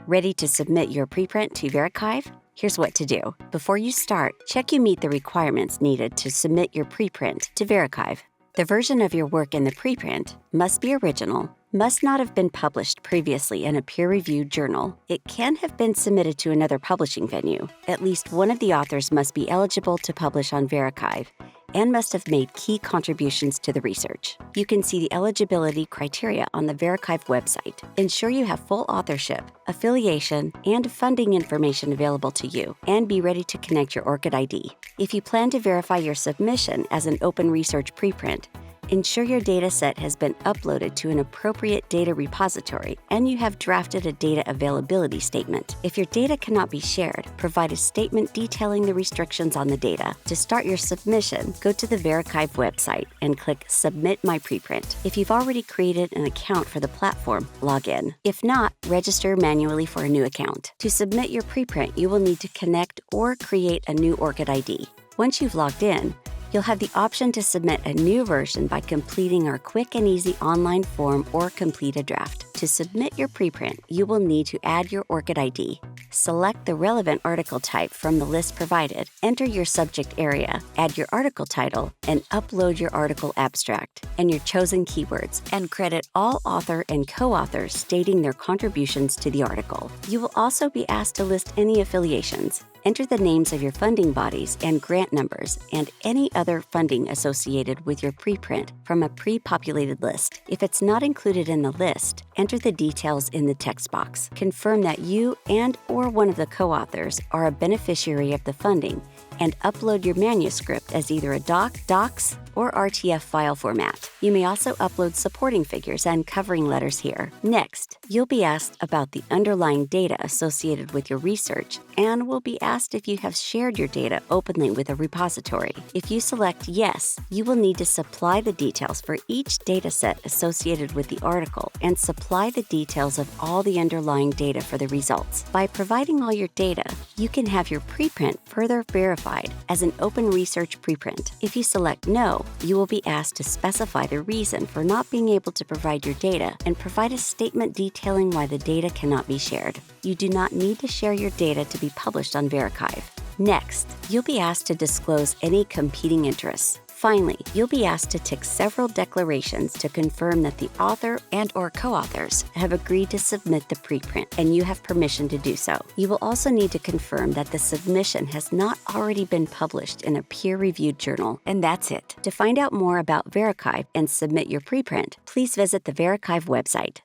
Ready to submit your preprint to VeriXiv? Here's what to do. Before you start, check you meet the requirements needed to submit your preprint to VeriXiv. The version of your work in the preprint must be original, must not have been published previously in a peer-reviewed journal. It can have been submitted to another publishing venue. At least one of the authors must be eligible to publish on VeriXiv and must have made key contributions to the research. You can see the eligibility criteria on the VeriXiv website. Ensure you have full authorship, affiliation, and funding information available to you, and be ready to connect your Orchid ID. If you plan to verify your submission as an open research preprint, ensure your dataset has been uploaded to an appropriate data repository and you have drafted a data availability statement. If your data cannot be shared, provide a statement detailing the restrictions on the data. To start your submission, go to the VeriXiv website and click Submit My Preprint. If you've already created an account for the platform, log in. If not, register manually for a new account. To submit your preprint, you will need to connect or create a new Orchid ID. Once you've logged in, you'll have the option to submit a new version by completing our quick and easy online form or complete a draft. To submit your preprint, you will need to add your Orchid ID. Select the relevant article type from the list provided, enter your subject area, add your article title, and upload your article abstract and your chosen keywords, and credit all author and co-authors stating their contributions to the article. You will also be asked to list any affiliations. Enter the names of your funding bodies and grant numbers and any other funding associated with your preprint from a pre-populated list. If it's not included in the list, enter the details in the text box. Confirm that you and/or one of the co-authors are a beneficiary of the funding and upload your manuscript as either a docs, or RTF file format. You may also upload supporting figures and covering letters here. Next, you'll be asked about the underlying data associated with your research and will be asked if you have shared your data openly with a repository. If you select yes, you will need to supply the details for each dataset associated with the article and supply the details of all the underlying data for the results. By providing all your data, you can have your preprint further verified as an open research preprint. If you select no, you will be asked to specify the reason for not being able to provide your data and provide a statement detailing why the data cannot be shared. You do not need to share your data to be published on VeriXiv. Next, you'll be asked to disclose any competing interests. Finally, you'll be asked to tick several declarations to confirm that the author and/or co-authors have agreed to submit the preprint and you have permission to do so. You will also need to confirm that the submission has not already been published in a peer-reviewed journal, and that's it. To find out more about VeriXiv and submit your preprint, please visit the VeriXiv website.